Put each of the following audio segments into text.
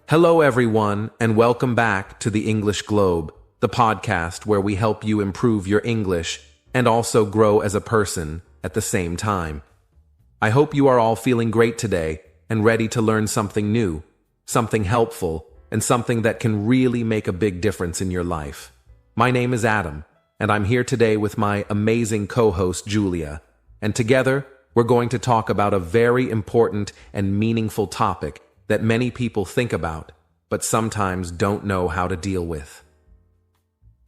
Hello, everyone, and welcome back to the English Globe, the podcast where we help you improve your English and also grow as a person at the same time. I hope you are all feeling great today and ready to learn something new, something helpful, and something that can really make a big difference in your life. My name is Adam, and I'm here today with my amazing co-host, Julia, and together, we're going to talk about a very important and meaningful topic that many people think about, but sometimes don't know how to deal with.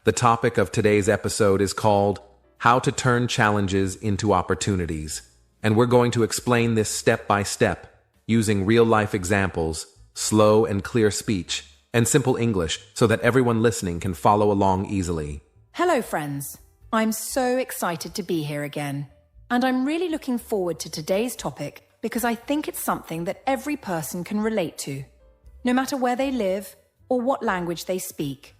The topic of today's episode is called How to Turn Challenges into Opportunities, and we're going to explain this step by step, using real-life examples, slow and clear speech, and simple English so that everyone listening can follow along easily. Hello, friends. I'm so excited to be here again, and I'm really looking forward to today's topic because I think it's something that every person can relate to, no matter where they live or what language they speak.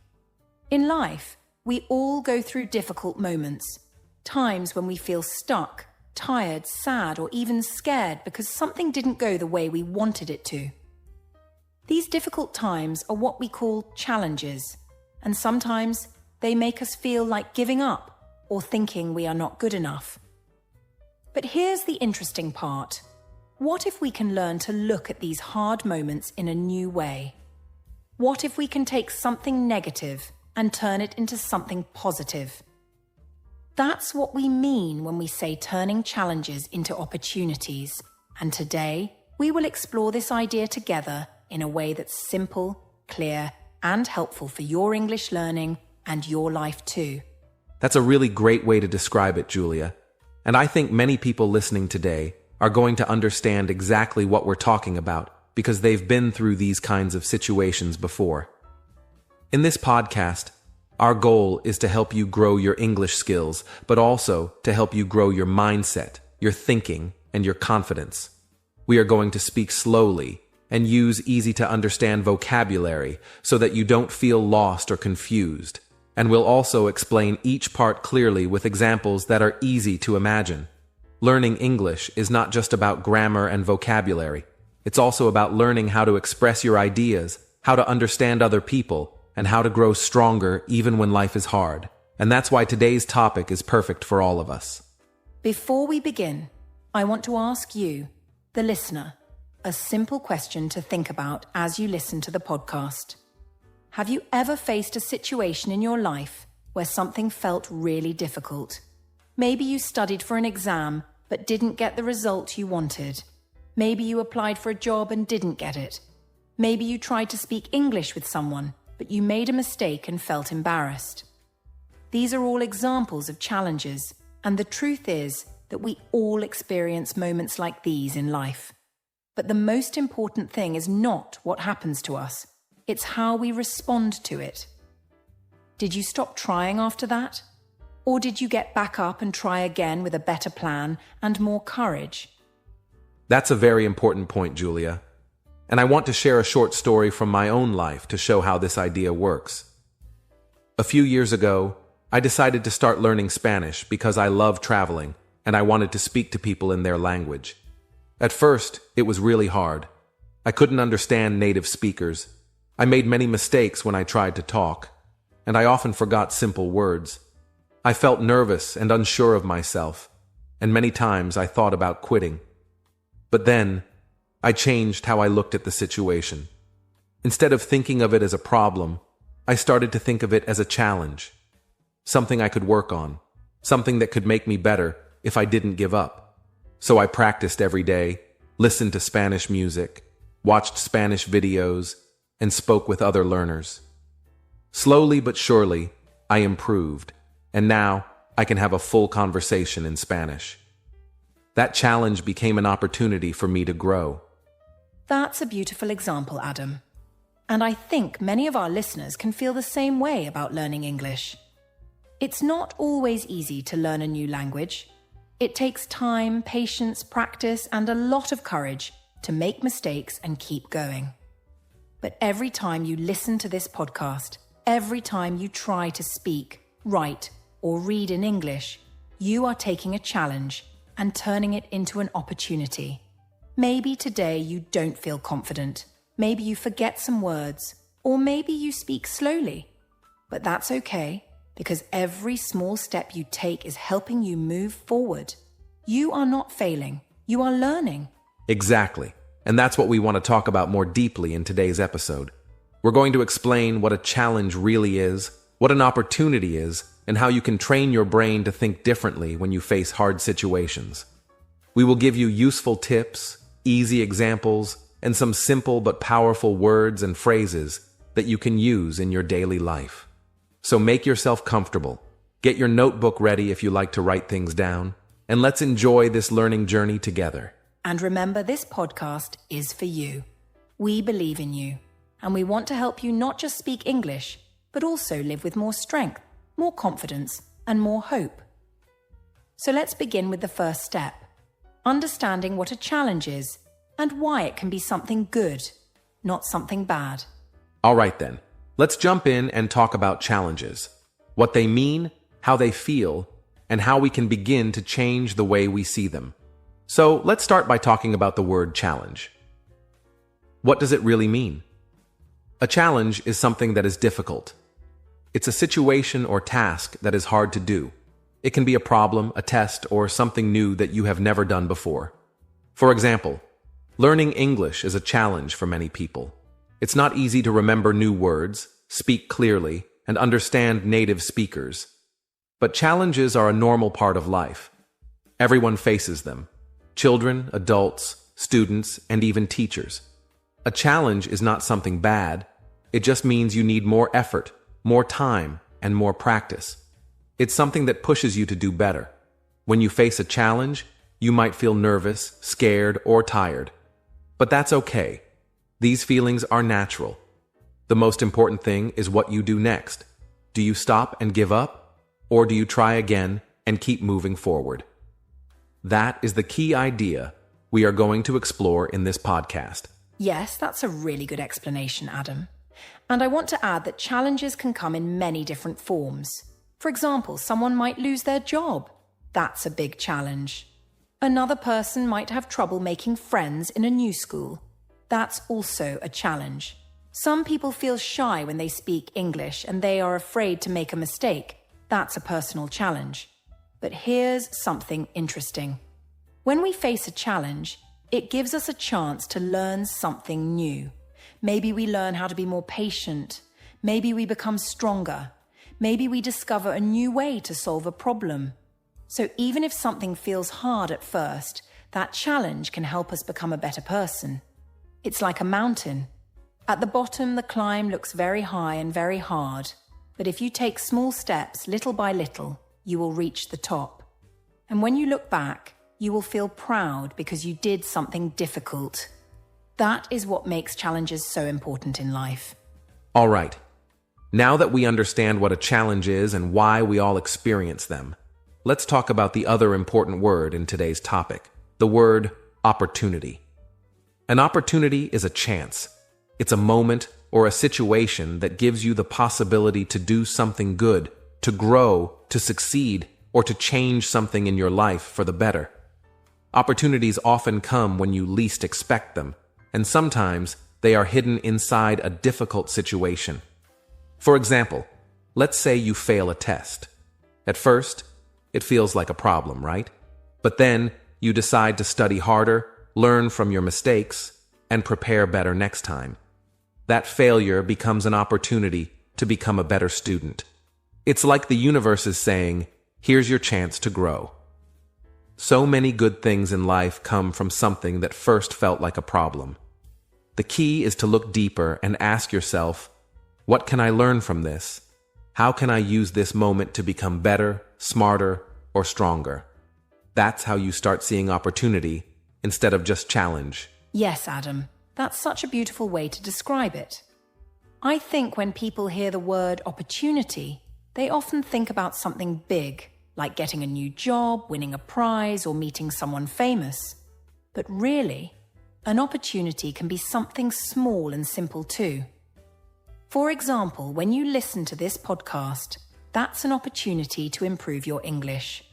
In life, we all go through difficult moments, times when we feel stuck, tired, sad, or even scared because something didn't go the way we wanted it to. These difficult times are what we call challenges, and sometimes they make us feel like giving up or thinking we are not good enough. But here's the interesting part. What if we can learn to look at these hard moments in a new way? What if we can take something negative and turn it into something positive? That's what we mean when we say turning challenges into opportunities. And today, we will explore this idea together in a way that's simple, clear, and helpful for your English learning and your life too. That's a really great way to describe it, Julia. And I think many people listening today are going to understand exactly what we're talking about because they've been through these kinds of situations before. In this podcast, our goal is to help you grow your English skills, but also to help you grow your mindset, your thinking, and your confidence. We are going to speak slowly and use easy-to-understand vocabulary so that you don't feel lost or confused. And we'll also explain each part clearly with examples that are easy to imagine. Learning English is not just about grammar and vocabulary. It's also about learning how to express your ideas, how to understand other people, and how to grow stronger even when life is hard. And that's why today's topic is perfect for all of us. Before we begin, I want to ask you, the listener, a simple question to think about as you listen to the podcast. Have you ever faced a situation in your life where something felt really difficult? Maybe you studied for an exam but didn't get the result you wanted. Maybe you applied for a job and didn't get it. Maybe you tried to speak English with someone, but you made a mistake and felt embarrassed. These are all examples of challenges, and the truth is that we all experience moments like these in life. But the most important thing is not what happens to us. It's how we respond to it. Did you stop trying after that? Or did you get back up and try again with a better plan and more courage? That's a very important point, Julia. And I want to share a short story from my own life to show how this idea works. A few years ago, I decided to start learning Spanish because I love traveling and I wanted to speak to people in their language. At first, it was really hard. I couldn't understand native speakers. I made many mistakes when I tried to talk, and I often forgot simple words. I felt nervous and unsure of myself, and many times I thought about quitting. But then, I changed how I looked at the situation. Instead of thinking of it as a problem, I started to think of it as a challenge. Something I could work on, something that could make me better if I didn't give up. So I practiced every day, listened to Spanish music, watched Spanish videos, and spoke with other learners. Slowly but surely, I improved. And now, I can have a full conversation in Spanish. That challenge became an opportunity for me to grow. That's a beautiful example, Adam. And I think many of our listeners can feel the same way about learning English. It's not always easy to learn a new language. It takes time, patience, practice, and a lot of courage to make mistakes and keep going. But every time you listen to this podcast, every time you try to speak, write, or read in English, you are taking a challenge and turning it into an opportunity. Maybe today you don't feel confident. Maybe you forget some words, or maybe you speak slowly. But that's okay, because every small step you take is helping you move forward. You are not failing. You are learning. Exactly. And that's what we want to talk about more deeply in today's episode. We're going to explain what a challenge really is, what an opportunity is, and how you can train your brain to think differently when you face hard situations. We will give you useful tips, easy examples, and some simple but powerful words and phrases that you can use in your daily life. So make yourself comfortable, get your notebook ready if you like to write things down, and let's enjoy this learning journey together. And remember, this podcast is for you. We believe in you, and we want to help you not just speak English, but also live with more strength, more confidence, and more hope. So let's begin with the first step, understanding what a challenge is and why it can be something good, not something bad. All right then, let's jump in and talk about challenges, what they mean, how they feel, and how we can begin to change the way we see them. So let's start by talking about the word challenge. What does it really mean? A challenge is something that is difficult. It's a situation or task that is hard to do. It can be a problem, a test, or something new that you have never done before. For example, learning English is a challenge for many people. It's not easy to remember new words, speak clearly, and understand native speakers. But challenges are a normal part of life. Everyone faces them. Children, adults, students, and even teachers. A challenge is not something bad. It just means you need more effort, more time, and more practice. It's something that pushes you to do better. When you face a challenge, you might feel nervous, scared, or tired. But that's okay. These feelings are natural. The most important thing is what you do next. Do you stop and give up? Or do you try again and keep moving forward? That is the key idea we are going to explore in this podcast. Yes, that's a really good explanation, Adam. And I want to add that challenges can come in many different forms. For example, someone might lose their job. That's a big challenge. Another person might have trouble making friends in a new school. That's also a challenge. Some people feel shy when they speak English and they are afraid to make a mistake. That's a personal challenge. But here's something interesting. When we face a challenge, it gives us a chance to learn something new. Maybe we learn how to be more patient. Maybe we become stronger. Maybe we discover a new way to solve a problem. So even if something feels hard at first, that challenge can help us become a better person. It's like a mountain. At the bottom, the climb looks very high and very hard. But if you take small steps, little by little, you will reach the top. And when you look back, you will feel proud because you did something difficult. That is what makes challenges so important in life. All right. Now that we understand what a challenge is and why we all experience them, let's talk about the other important word in today's topic, the word opportunity. An opportunity is a chance. It's a moment or a situation that gives you the possibility to do something good, to grow, to succeed, or to change something in your life for the better. Opportunities often come when you least expect them, and sometimes they are hidden inside a difficult situation. For example, let's say you fail a test. At first, it feels like a problem, right? But then you decide to study harder, learn from your mistakes, and prepare better next time. That failure becomes an opportunity to become a better student. It's like the universe is saying, here's your chance to grow. So many good things in life come from something that first felt like a problem. The key is to look deeper and ask yourself, what can I learn from this? How can I use this moment to become better, smarter, or stronger? That's how you start seeing opportunity instead of just challenge. Yes, Adam, that's such a beautiful way to describe it. I think when people hear the word opportunity, they often think about something big, like getting a new job, winning a prize, or meeting someone famous. But really, an opportunity can be something small and simple too. For example, when you listen to this podcast, that's an opportunity to improve your English.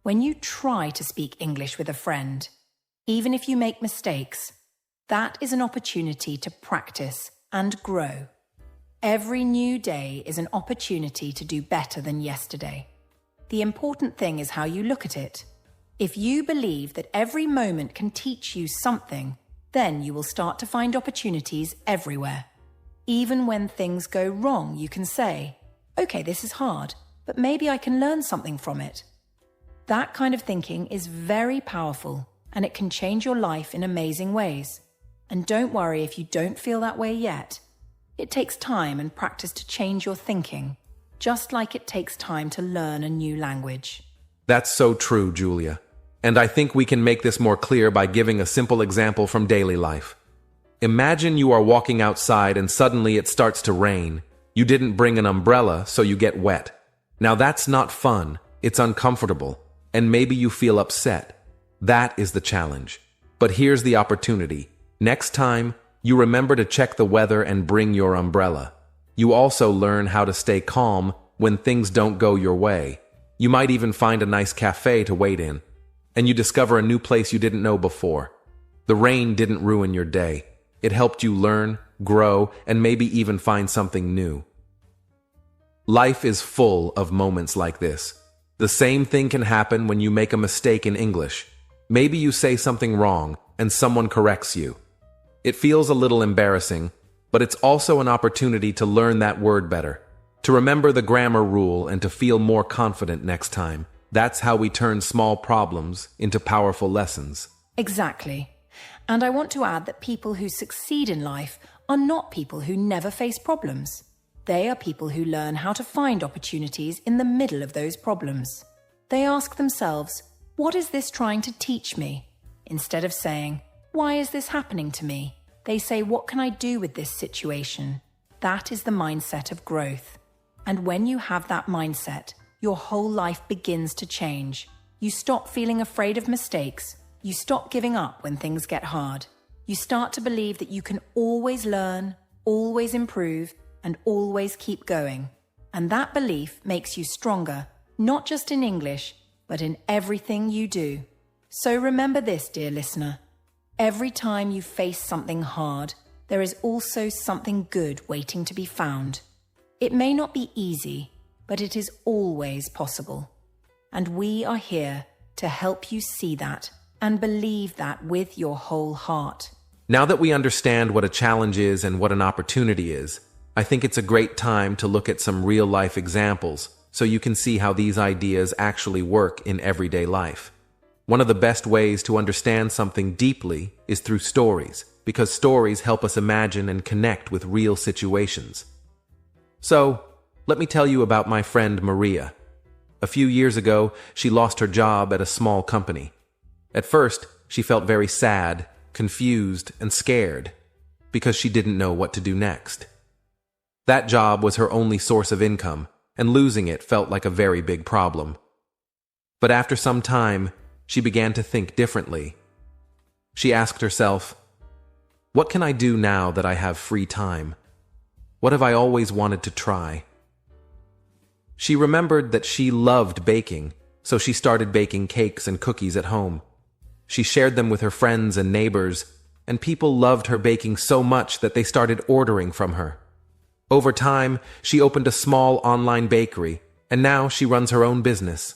When you try to speak English with a friend, even if you make mistakes, That is an opportunity to practice and grow. Every new day is an opportunity to do better than yesterday. The important thing is how you look at it. If you believe that every moment can teach you something, then you will start to find opportunities everywhere. Even when things go wrong, you can say, okay, this is hard, but maybe I can learn something from it. That kind of thinking is very powerful, and it can change your life in amazing ways. And don't worry if you don't feel that way yet. It takes time and practice to change your thinking, just like it takes time to learn a new language. That's so true, Julia. And I think we can make this more clear by giving a simple example from daily life. Imagine you are walking outside and suddenly it starts to rain. You didn't bring an umbrella, so you get wet. Now that's not fun, it's uncomfortable, and maybe you feel upset. That is the challenge. But here's the opportunity. Next time, you remember to check the weather and bring your umbrella. You also learn how to stay calm when things don't go your way. You might even find a nice cafe to wait in. And you discover a new place you didn't know before. The rain didn't ruin your day. It helped you learn, grow, and maybe even find something new. Life is full of moments like this. The same thing can happen when you make a mistake in English. Maybe you say something wrong and someone corrects you. It feels a little embarrassing, but it's also an opportunity to learn that word better, to remember the grammar rule and to feel more confident next time. That's how we turn small problems into powerful lessons. Exactly. And I want to add that people who succeed in life are not people who never face problems. They are people who learn how to find opportunities in the middle of those problems. They ask themselves, what is this trying to teach me? Instead of saying, why is this happening to me? They say, what can I do with this situation? That is the mindset of growth. And when you have that mindset, your whole life begins to change. You stop feeling afraid of mistakes. You stop giving up when things get hard. You start to believe that you can always learn, always improve, and always keep going. And that belief makes you stronger, not just in English, but in everything you do. So remember this, dear listener. Every time you face something hard, there is also something good waiting to be found. It may not be easy, but it is always possible. And we are here to help you see that and believe that with your whole heart. Now that we understand what a challenge is and what an opportunity is, I think it's a great time to look at some real-life examples so you can see how these ideas actually work in everyday life. One of the best ways to understand something deeply is through stories, because stories help us imagine and connect with real situations. So, let me tell you about my friend Maria. A few years ago, she lost her job at a small company. At first, she felt very sad, confused, and scared because she didn't know what to do next. That job was her only source of income, and losing it felt like a very big problem. But after some time, she began to think differently. She asked herself, what can I do now that I have free time? What have I always wanted to try? She remembered that she loved baking, so she started baking cakes and cookies at home. She shared them with her friends and neighbors, and people loved her baking so much that they started ordering from her. Over time, she opened a small online bakery, and now she runs her own business.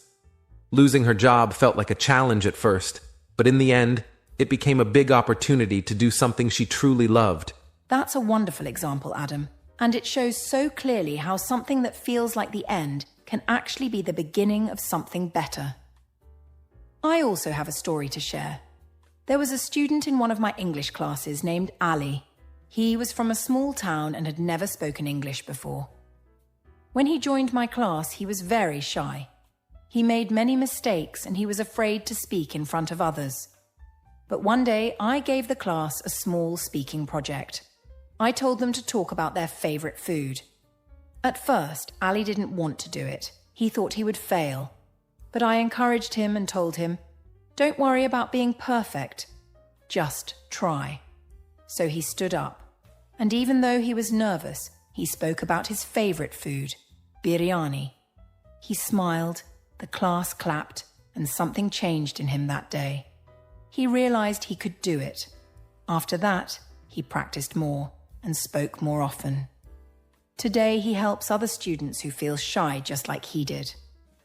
Losing her job felt like a challenge at first, but in the end, it became a big opportunity to do something she truly loved. That's a wonderful example, Adam. And it shows so clearly how something that feels like the end can actually be the beginning of something better. I also have a story to share. There was a student in one of my English classes named Ali. He was from a small town and had never spoken English before. When he joined my class, he was very shy. He made many mistakes and he was afraid to speak in front of others. But one day, I gave the class a small speaking project. I told them to talk about their favorite food. At first, Ali didn't want to do it. He thought he would fail. But I encouraged him and told him, don't worry about being perfect. Just try. So he stood up. And even though he was nervous, he spoke about his favorite food, biryani. He smiled, the class clapped, and something changed in him that day. He realized he could do it. After that, he practiced more and spoke more often. Today, he helps other students who feel shy just like he did.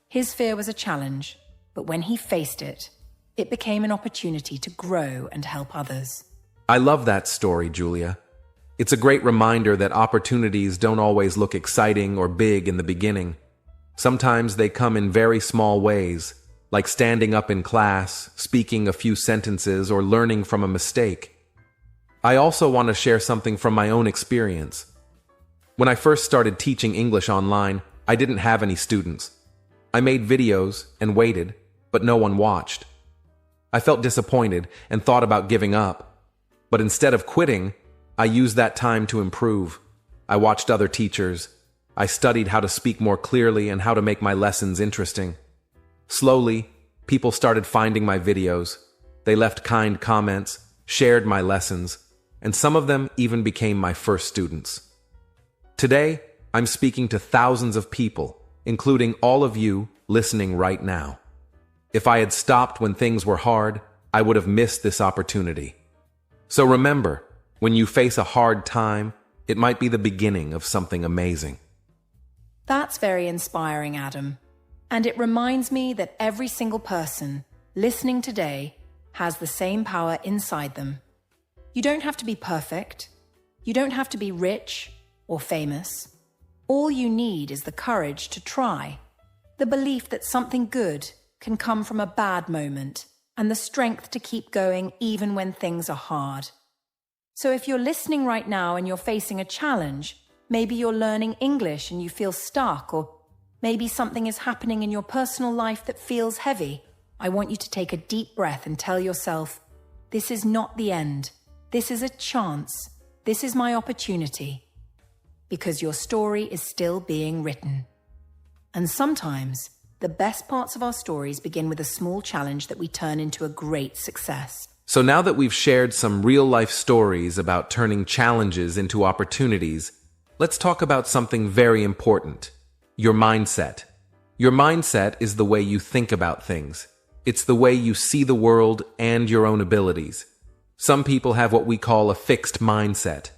His fear was a challenge, but when he faced it, it became an opportunity to grow and help others. I love that story, Julia. It's a great reminder that opportunities don't always look exciting or big in the beginning. Sometimes they come in very small ways, like standing up in class, speaking a few sentences, or learning from a mistake. I also want to share something from my own experience. When I first started teaching English online, I didn't have any students. I made videos and waited, but no one watched. I felt disappointed and thought about giving up. But instead of quitting, I used that time to improve. I watched other teachers. I studied how to speak more clearly and how to make my lessons interesting. Slowly, people started finding my videos. They left kind comments, shared my lessons, and some of them even became my first students. Today, I'm speaking to thousands of people, including all of you listening right now. If I had stopped when things were hard, I would have missed this opportunity. So remember, when you face a hard time, it might be the beginning of something amazing. That's very inspiring, Adam. And it reminds me that every single person listening today has the same power inside them. You don't have to be perfect. You don't have to be rich or famous. All you need is the courage to try, the belief that something good can come from a bad moment, and the strength to keep going even when things are hard. So if you're listening right now and you're facing a challenge, maybe you're learning English and you feel stuck, or maybe something is happening in your personal life that feels heavy, I want you to take a deep breath and tell yourself, this is not the end. This is a chance. This is my opportunity. Because your story is still being written. And sometimes, the best parts of our stories begin with a small challenge that we turn into a great success. So now that we've shared some real-life stories about turning challenges into opportunities, let's talk about something very important: your mindset. Your mindset is the way you think about things. It's the way you see the world and your own abilities. Some people have what we call a fixed mindset.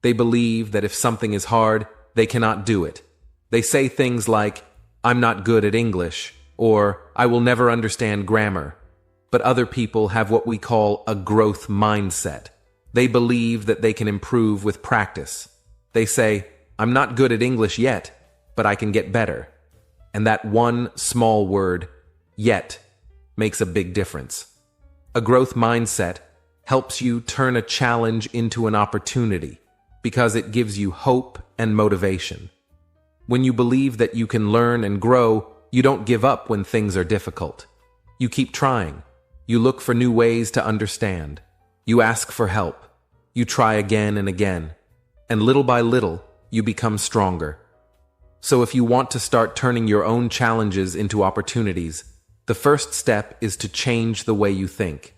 They believe that if something is hard, they cannot do it. They say things like, "I'm not good at English," or "I will never understand grammar." But other people have what we call a growth mindset. They believe that they can improve with practice. They say, "I'm not good at English yet, but I can get better." And that one small word, yet, makes a big difference. A growth mindset helps you turn a challenge into an opportunity because it gives you hope and motivation. When you believe that you can learn and grow, you don't give up when things are difficult. You keep trying. You look for new ways to understand. You ask for help. You try again and again. And little by little, you become stronger. So if you want to start turning your own challenges into opportunities, the first step is to change the way you think.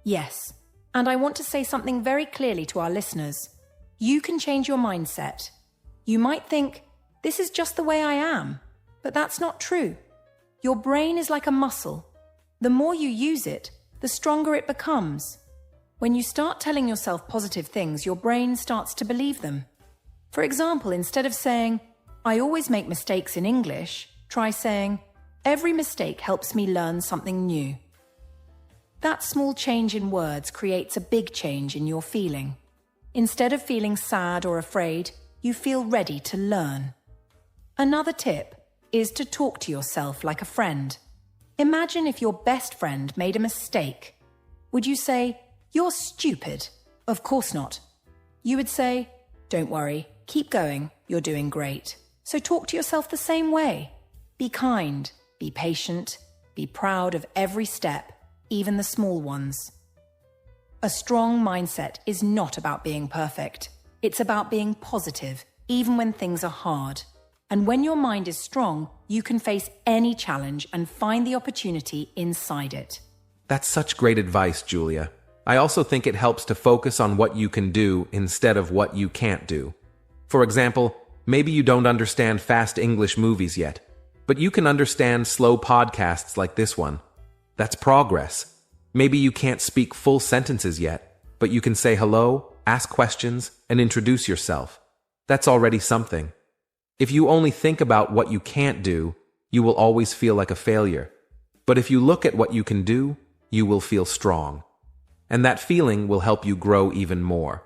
Yes, and I want to say something very clearly to our listeners. You can change your mindset. You might think, this is just the way I am, but that's not true. Your brain is like a muscle. The more you use it, the stronger it becomes. When you start telling yourself positive things, your brain starts to believe them. For example, instead of saying, "I always make mistakes in English," try saying, "Every mistake helps me learn something new." That small change in words creates a big change in your feeling. Instead of feeling sad or afraid, you feel ready to learn. Another tip is to talk to yourself like a friend. Imagine if your best friend made a mistake. Would you say, "You're stupid"? Of course not. You would say, "Don't worry, keep going, you're doing great." So talk to yourself the same way. Be kind, be patient, be proud of every step, even the small ones. A strong mindset is not about being perfect. It's about being positive, even when things are hard. And when your mind is strong, you can face any challenge and find the opportunity inside it. That's such great advice, Julia. I also think it helps to focus on what you can do instead of what you can't do. For example, maybe you don't understand fast English movies yet, but you can understand slow podcasts like this one. That's progress. Maybe you can't speak full sentences yet, but you can say hello, ask questions, and introduce yourself. That's already something. If you only think about what you can't do, you will always feel like a failure. But if you look at what you can do, you will feel strong. And that feeling will help you grow even more.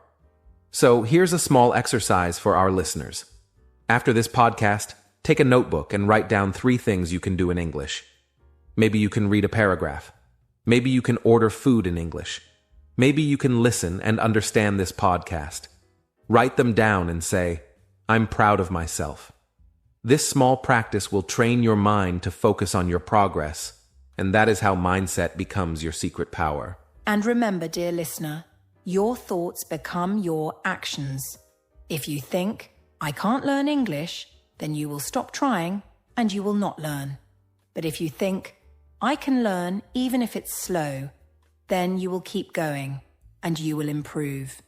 So here's a small exercise for our listeners. After this podcast, take a notebook and write down 3 things you can do in English. Maybe you can read a paragraph. Maybe you can order food in English. Maybe you can listen and understand this podcast. Write them down and say, "I'm proud of myself." This small practice will train your mind to focus on your progress, and that is how mindset becomes your secret power. And remember, dear listener, your thoughts become your actions. If you think, "I can't learn English," then you will stop trying and you will not learn. But if you think, "I can learn even if it's slow," then you will keep going and you will improve.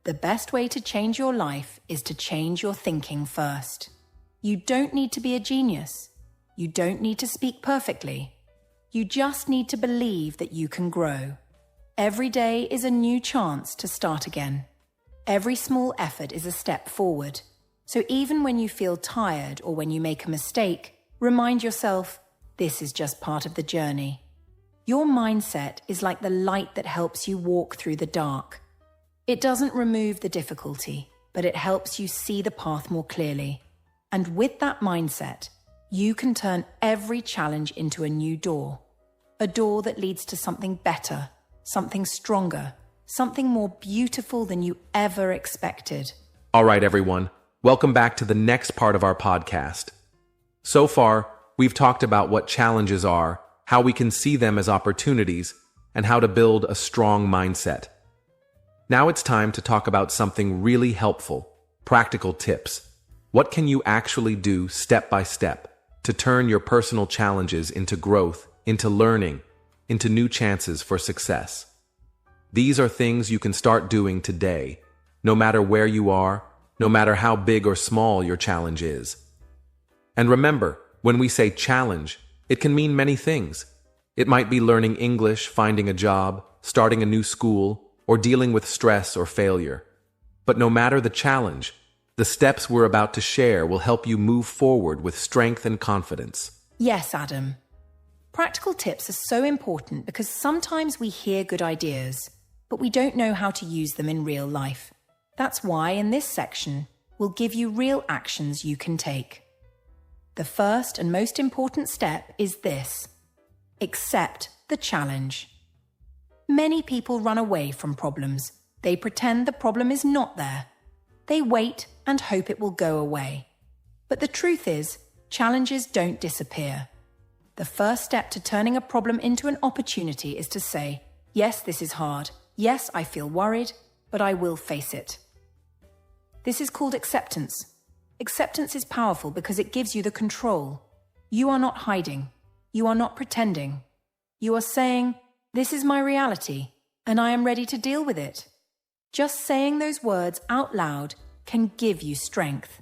The best way to change your life is to change your thinking first. You don't need to be a genius. You don't need to speak perfectly. You just need to believe that you can grow. Every day is a new chance to start again. Every small effort is a step forward. So even when you feel tired or when you make a mistake, remind yourself, this is just part of the journey. Your mindset is like the light that helps you walk through the dark. It doesn't remove the difficulty, but it helps you see the path more clearly. And with that mindset, you can turn every challenge into a new door. A door that leads to something better, something stronger, something more beautiful than you ever expected. All right, everyone. Welcome back to the next part of our podcast. So far, we've talked about what challenges are, how we can see them as opportunities, and how to build a strong mindset. Now it's time to talk about something really helpful, practical tips. What can you actually do step by step to turn your personal challenges into growth, into learning, into new chances for success? These are things you can start doing today, no matter where you are, no matter how big or small your challenge is. And remember, when we say challenge, it can mean many things. It might be learning English, finding a job, starting a new school, or dealing with stress or failure. But no matter the challenge, the steps we're about to share will help you move forward with strength and confidence. Yes, Adam. Practical tips are so important because sometimes we hear good ideas, but we don't know how to use them in real life. That's why in this section, we'll give you real actions you can take. The first and most important step is this: accept the challenge. Many people run away from problems. They pretend the problem is not there. They wait and hope it will go away. But the truth is, challenges don't disappear. The first step to turning a problem into an opportunity is to say, yes, this is hard. Yes, I feel worried, but I will face it. This is called acceptance. Acceptance is powerful because it gives you the control. You are not hiding. You are not pretending. You are saying, this is my reality, and I am ready to deal with it. Just saying those words out loud can give you strength.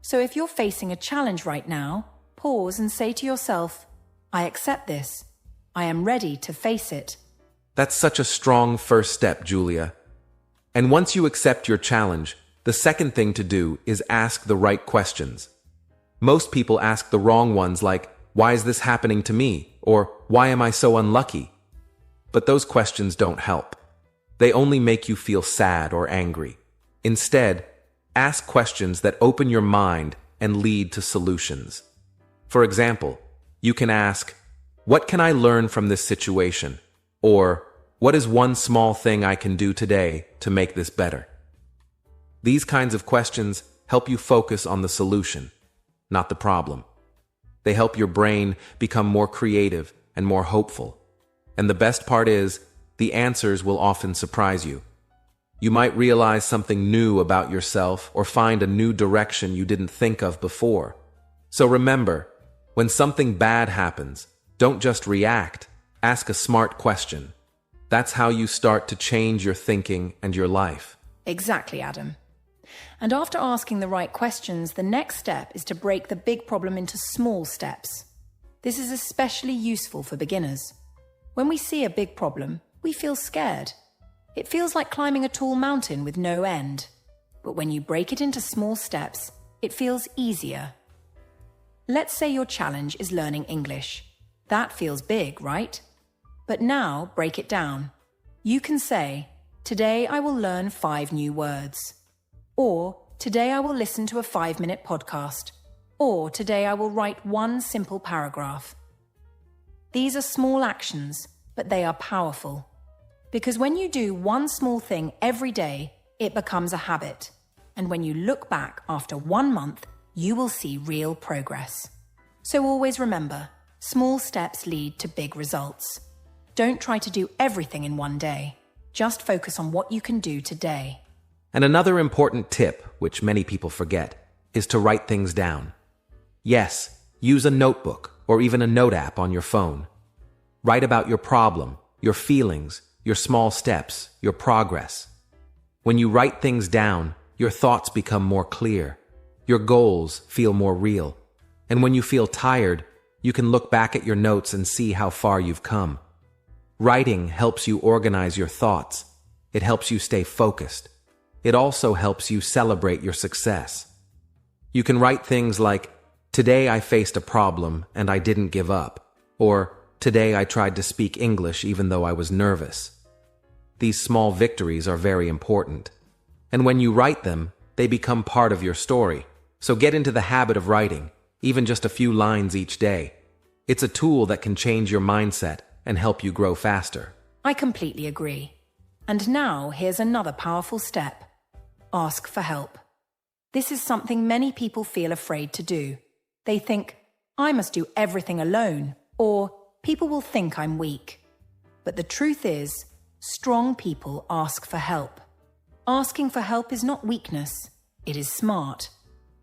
So if you're facing a challenge right now, pause and say to yourself, I accept this. I am ready to face it. That's such a strong first step, Julia. And once you accept your challenge, the second thing to do is ask the right questions. Most people ask the wrong ones like, why is this happening to me? Or why am I so unlucky? But those questions don't help. They only make you feel sad or angry. Instead, ask questions that open your mind and lead to solutions. For example, you can ask, what can I learn from this situation? Or, what is one small thing I can do today to make this better? These kinds of questions help you focus on the solution, not the problem. They help your brain become more creative and more hopeful. And the best part is, the answers will often surprise you. You might realize something new about yourself or find a new direction you didn't think of before. So remember, when something bad happens, don't just react. Ask a smart question. That's how you start to change your thinking and your life. Exactly, Adam. And after asking the right questions, the next step is to break the big problem into small steps. This is especially useful for beginners. When we see a big problem, we feel scared. It feels like climbing a tall mountain with no end. But when you break it into small steps, it feels easier. Let's say your challenge is learning English. That feels big, right? But now break it down. You can say, today I will learn 5 new words. Or, today I will listen to a 5-minute podcast. Or, today I will write 1 simple paragraph. These are small actions, but they are powerful. Because when you do 1 small thing every day, it becomes a habit. And when you look back after 1 month, you will see real progress. So always remember, small steps lead to big results. Don't try to do everything in one day. Just focus on what you can do today. And another important tip, which many people forget, is to write things down. Yes, use a notebook or even a note app on your phone. Write about your problem, your feelings, your small steps, your progress. When you write things down, your thoughts become more clear. Your goals feel more real. And when you feel tired, you can look back at your notes and see how far you've come. Writing helps you organize your thoughts. It helps you stay focused. It also helps you celebrate your success. You can write things like, today I faced a problem and I didn't give up. Or, today I tried to speak English even though I was nervous. These small victories are very important. And when you write them, they become part of your story. So get into the habit of writing, even just a few lines each day. It's a tool that can change your mindset and help you grow faster. I completely agree. And now here's another powerful step. Ask for help. This is something many people feel afraid to do. They think, I must do everything alone, or people will think I'm weak. But the truth is, strong people ask for help. Asking for help is not weakness, it is smart.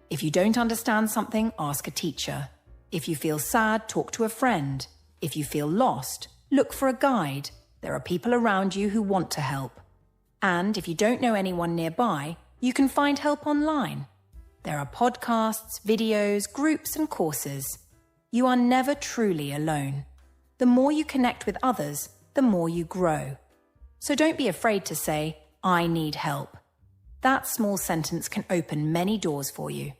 If you don't understand something, ask a teacher. If you feel sad, talk to a friend. If you feel lost, look for a guide. There are people around you who want to help. And if you don't know anyone nearby, you can find help online. There are podcasts, videos, groups, and courses. You are never truly alone. The more you connect with others, the more you grow. So don't be afraid to say, I need help. That small sentence can open many doors for you.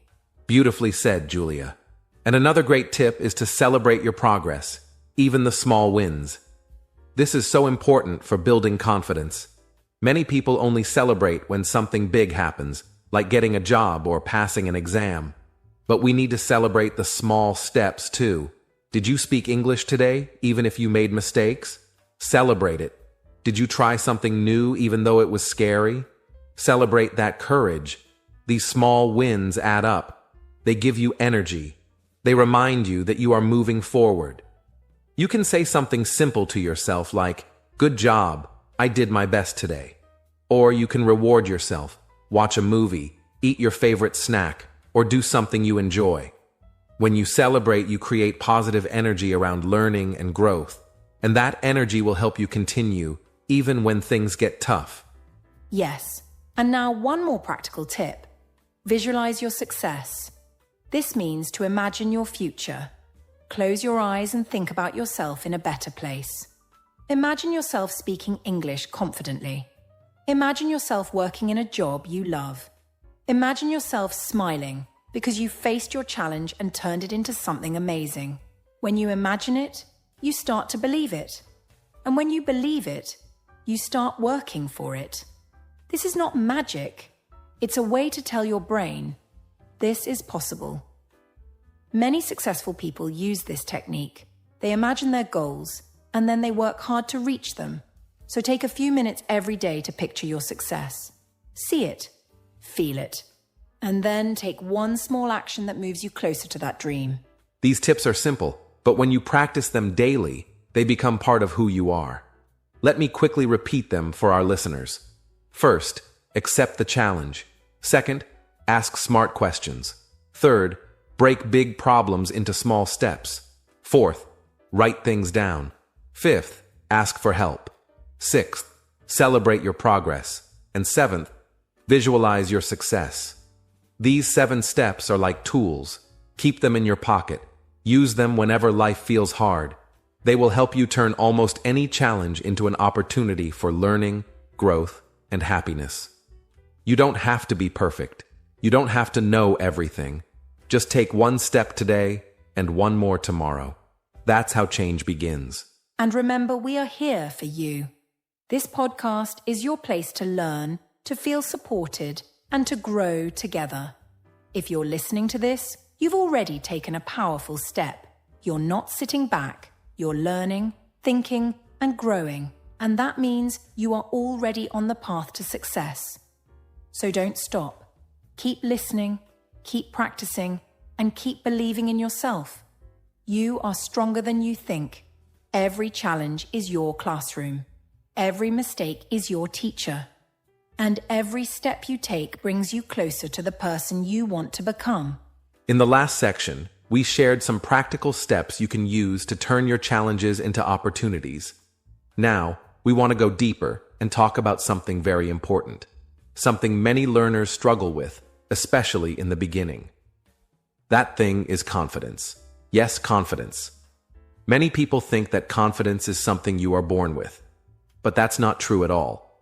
Beautifully said, Julia. And another great tip is to celebrate your progress, even the small wins. This is so important for building confidence. Many people only celebrate when something big happens, like getting a job or passing an exam. But we need to celebrate the small steps too. Did you speak English today, even if you made mistakes? Celebrate it. Did you try something new even though it was scary? Celebrate that courage. These small wins add up. They give you energy. They remind you that you are moving forward. You can say something simple to yourself like, good job, I did my best today. Or you can reward yourself, watch a movie, eat your favorite snack, or do something you enjoy. When you celebrate, you create positive energy around learning and growth, and that energy will help you continue even when things get tough. Yes, and now one more practical tip. Visualize your success. This means to imagine your future. Close your eyes and think about yourself in a better place. Imagine yourself speaking English confidently. Imagine yourself working in a job you love. Imagine yourself smiling because you faced your challenge and turned it into something amazing. When you imagine it, you start to believe it. And when you believe it, you start working for it. This is not magic. It's a way to tell your brain, this is possible. Many successful people use this technique. They imagine their goals, and then they work hard to reach them. So take a few minutes every day to picture your success. See it, feel it, and then take one small action that moves you closer to that dream. These tips are simple, but when you practice them daily, they become part of who you are. Let me quickly repeat them for our listeners. First, accept the challenge. Second, ask smart questions. Third, break big problems into small steps. Fourth, write things down. Fifth, ask for help. Sixth, celebrate your progress. And seventh, visualize your success. These 7 steps are like tools. Keep them in your pocket. Use them whenever life feels hard. They will help you turn almost any challenge into an opportunity for learning, growth, and happiness. You don't have to be perfect. You don't have to know everything. Just take one step today and one more tomorrow. That's how change begins. And remember, we are here for you. This podcast is your place to learn, to feel supported, and to grow together. If you're listening to this, you've already taken a powerful step. You're not sitting back. You're learning, thinking, and growing. And that means you are already on the path to success. So don't stop. Keep listening, keep practicing, and keep believing in yourself. You are stronger than you think. Every challenge is your classroom. Every mistake is your teacher. And every step you take brings you closer to the person you want to become. In the last section, we shared some practical steps you can use to turn your challenges into opportunities. Now, we want to go deeper and talk about something very important. Something many learners struggle with, especially in the beginning. That thing is confidence. Yes, confidence. Many people think that confidence is something you are born with, but that's not true at all.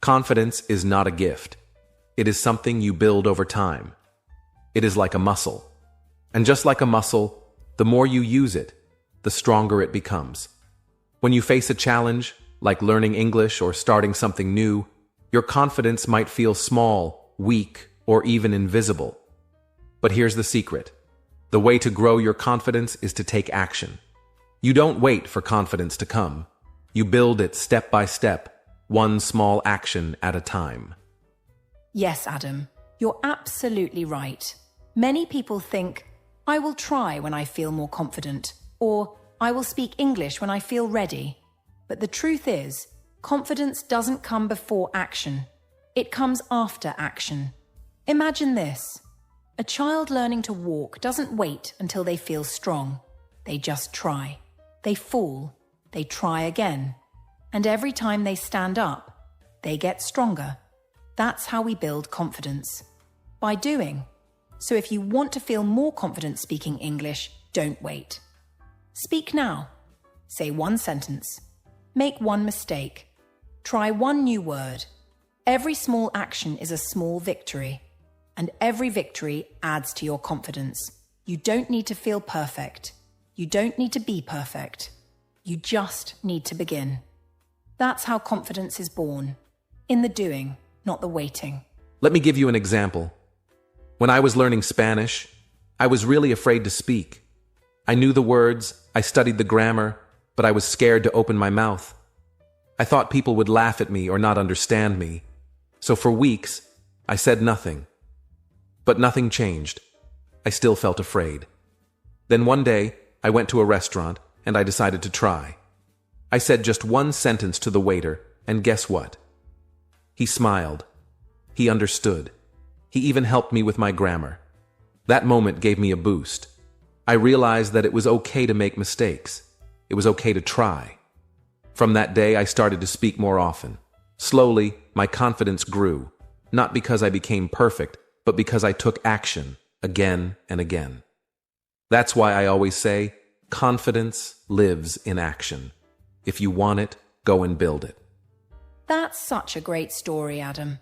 Confidence is not a gift. It is something you build over time. It is like a muscle. And just like a muscle, the more you use it, the stronger it becomes. When you face a challenge, like learning English or starting something new, your confidence might feel small, weak, or even invisible. But here's the secret. The way to grow your confidence is to take action. You don't wait for confidence to come. You build it step by step, one small action at a time. Yes, Adam, you're absolutely right. Many people think, I will try when I feel more confident, or I will speak English when I feel ready. But the truth is, confidence doesn't come before action. It comes after action. Imagine this. A child learning to walk doesn't wait until they feel strong. They just try. They fall. They try again. And every time they stand up, they get stronger. That's how we build confidence. By doing. So if you want to feel more confident speaking English, don't wait. Speak now. Say one sentence. Make one mistake. Try one new word. Every small action is a small victory. And every victory adds to your confidence. You don't need to feel perfect. You don't need to be perfect. You just need to begin. That's how confidence is born. In the doing, not the waiting. Let me give you an example. When I was learning Spanish, I was really afraid to speak. I knew the words, I studied the grammar, but I was scared to open my mouth. I thought people would laugh at me or not understand me. So for weeks, I said nothing. But nothing changed. I still felt afraid. Then one day, I went to a restaurant and I decided to try. I said just one sentence to the waiter, and guess what? He smiled. He understood. He even helped me with my grammar. That moment gave me a boost. I realized that it was okay to make mistakes. It was okay to try. From that day, I started to speak more often. Slowly, my confidence grew, not because I became perfect, but because I took action again and again. That's why I always say, confidence lives in action. If you want it, go and build it. That's such a great story, Adam.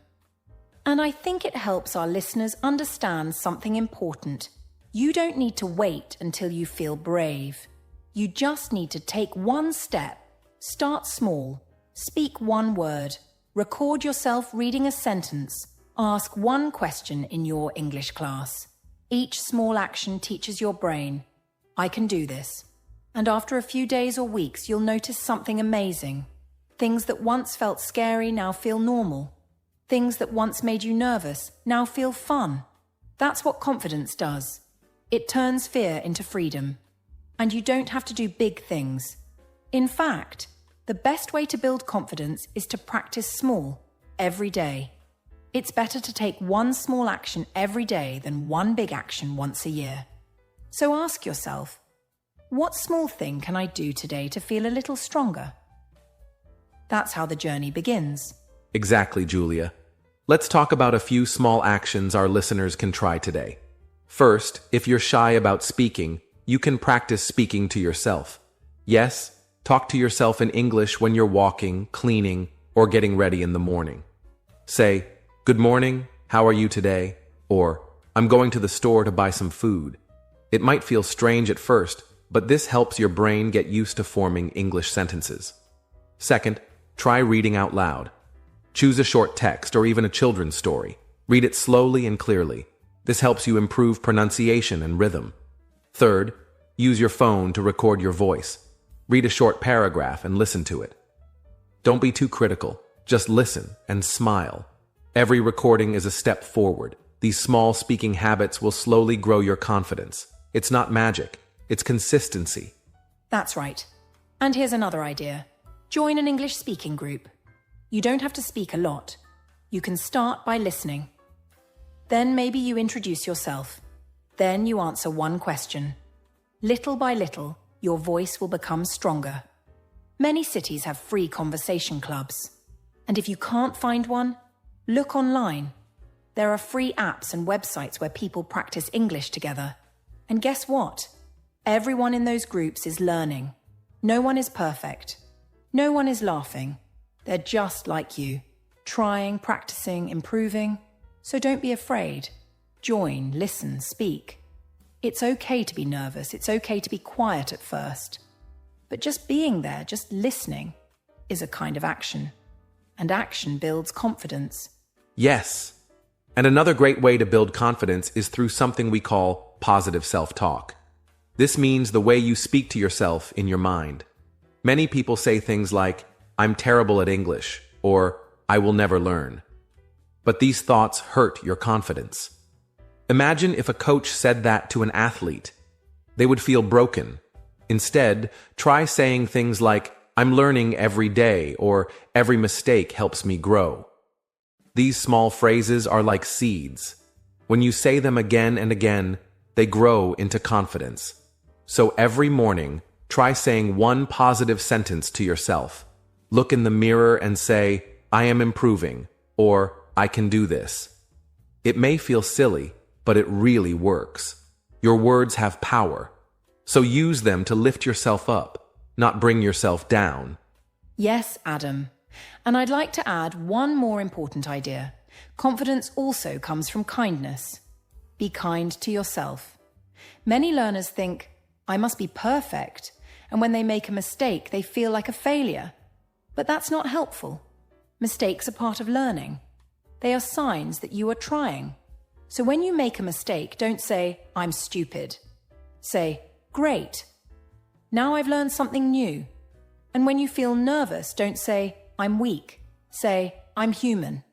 And I think it helps our listeners understand something important. You don't need to wait until you feel brave. You just need to take one step. Start small. Speak one word. Record yourself reading a sentence. Ask one question in your English class. Each small action teaches your brain, I can do this. And after a few days or weeks, you'll notice something amazing. Things that once felt scary now feel normal. Things that once made you nervous now feel fun. That's what confidence does. It turns fear into freedom. And you don't have to do big things. In fact, the best way to build confidence is to practice small, every day. It's better to take one small action every day than one big action once a year. So ask yourself, what small thing can I do today to feel a little stronger? That's how the journey begins. Exactly, Julia. Let's talk about a few small actions our listeners can try today. First, if you're shy about speaking, you can practice speaking to yourself. Yes, talk to yourself in English when you're walking, cleaning, or getting ready in the morning. Say, "Good morning, how are you today?" Or, "I'm going to the store to buy some food." It might feel strange at first, but this helps your brain get used to forming English sentences. Second, try reading out loud. Choose a short text or even a children's story. Read it slowly and clearly. This helps you improve pronunciation and rhythm. Third, use your phone to record your voice. Read a short paragraph and listen to it. Don't be too critical. Just listen and smile. Every recording is a step forward. These small speaking habits will slowly grow your confidence. It's not magic. It's consistency. That's right. And here's another idea. Join an English speaking group. You don't have to speak a lot. You can start by listening. Then maybe you introduce yourself. Then you answer one question. Little by little, your voice will become stronger. Many cities have free conversation clubs. And if you can't find one, look online. There are free apps and websites where people practice English together. And guess what? Everyone in those groups is learning. No one is perfect. No one is laughing. They're just like you, trying, practicing, improving. So don't be afraid. Join, listen, speak. It's okay to be nervous. It's okay to be quiet at first. But just being there, just listening, is a kind of action. And action builds confidence. Yes. And another great way to build confidence is through something we call positive self-talk. This means the way you speak to yourself in your mind. Many people say things like, "I'm terrible at English," or "I will never learn." But these thoughts hurt your confidence. Imagine if a coach said that to an athlete. They would feel broken. Instead, try saying things like, "I'm learning every day," or "Every mistake helps me grow." These small phrases are like seeds. When you say them again and again, they grow into confidence. So every morning, try saying one positive sentence to yourself. Look in the mirror and say, "I am improving," or "I can do this." It may feel silly, but it really works. Your words have power. So use them to lift yourself up, not bring yourself down. Yes, Adam. And I'd like to add one more important idea. Confidence also comes from kindness. Be kind to yourself. Many learners think, "I must be perfect," and when they make a mistake, they feel like a failure. But that's not helpful. Mistakes are part of learning. They are signs that you are trying. So when you make a mistake, don't say, "I'm stupid." Say, "Great. Now I've learned something new." And when you feel nervous, don't say, "I'm weak." Say, "I'm human."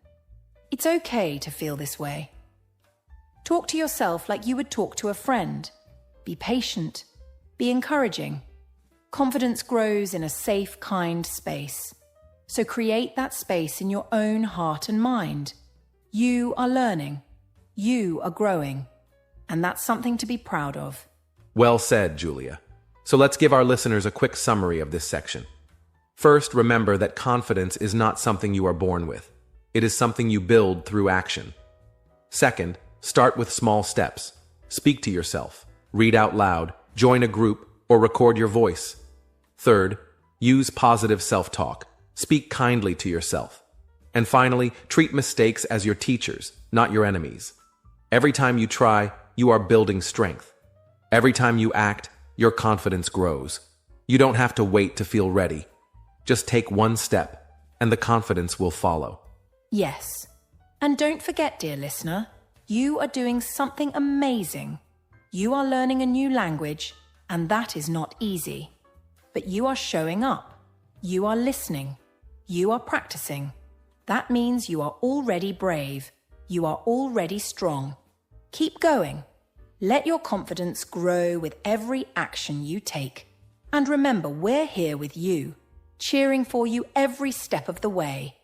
It's okay to feel this way. Talk to yourself like you would talk to a friend. Be patient. Be encouraging. Confidence grows in a safe, kind space. So create that space in your own heart and mind. You are learning. You are growing. And that's something to be proud of. Well said, Julia. So let's give our listeners a quick summary of this section. First, remember that confidence is not something you are born with. It is something you build through action. Second, start with small steps. Speak to yourself. Read out loud. Join a group, or record your voice. Third, use positive self-talk. Speak kindly to yourself. And finally, treat mistakes as your teachers, not your enemies. Every time you try, you are building strength. Every time you act, your confidence grows. You don't have to wait to feel ready. Just take one step, and the confidence will follow. Yes. And don't forget, dear listener, you are doing something amazing. You are learning a new language, and that is not easy. But you are showing up. You are listening. You are practicing. That means you are already brave. You are already strong. Keep going. Let your confidence grow with every action you take. And remember, we're here with you, cheering for you every step of the way.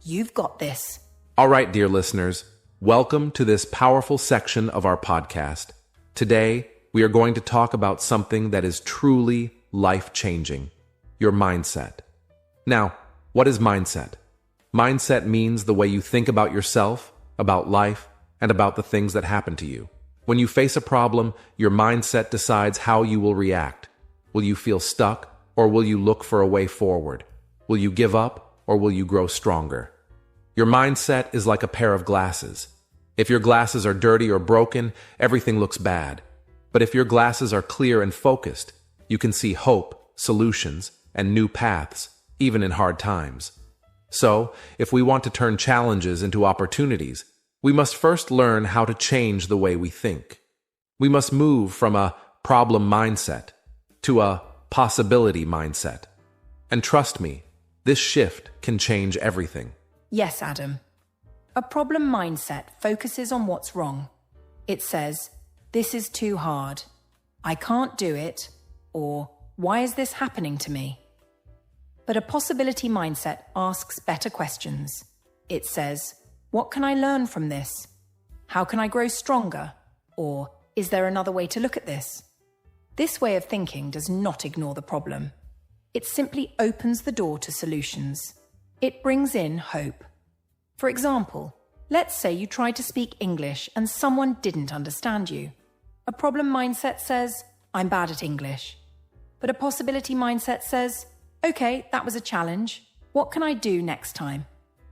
You've got this. All right, dear listeners, welcome to this powerful section of our podcast. Today, we are going to talk about something that is truly life-changing, your mindset. Now, what is mindset? Mindset means the way you think about yourself, about life, and about the things that happen to you. When you face a problem, your mindset decides how you will react. Will you feel stuck, or will you look for a way forward? Will you give up, or will you grow stronger? Your mindset is like a pair of glasses. If your glasses are dirty or broken, everything looks bad. But if your glasses are clear and focused, you can see hope, solutions, and new paths, even in hard times. So, if we want to turn challenges into opportunities, we must first learn how to change the way we think. We must move from a problem mindset to a possibility mindset. And trust me, this shift can change everything. Yes, Adam. A problem mindset focuses on what's wrong. It says, "This is too hard. I can't do it," or "Why is this happening to me?" But a possibility mindset asks better questions. It says, "What can I learn from this? How can I grow stronger?" Or, "Is there another way to look at this?" This way of thinking does not ignore the problem. It simply opens the door to solutions. It brings in hope. For example, let's say you tried to speak English and someone didn't understand you. A problem mindset says, "I'm bad at English." But a possibility mindset says, "Okay, that was a challenge. What can I do next time?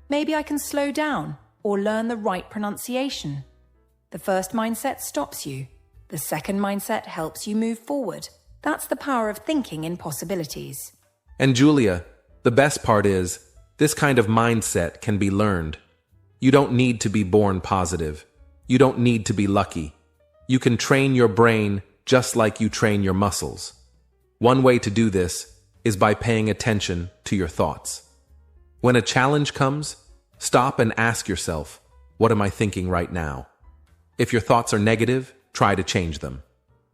Maybe I can slow down or learn the right pronunciation." The first mindset stops you. The second mindset helps you move forward. That's the power of thinking in possibilities. And Julia, the best part is, this kind of mindset can be learned. You don't need to be born positive. You don't need to be lucky. You can train your brain just like you train your muscles. One way to do this is by paying attention to your thoughts. When a challenge comes, stop and ask yourself, what am I thinking right now? If your thoughts are negative, try to change them.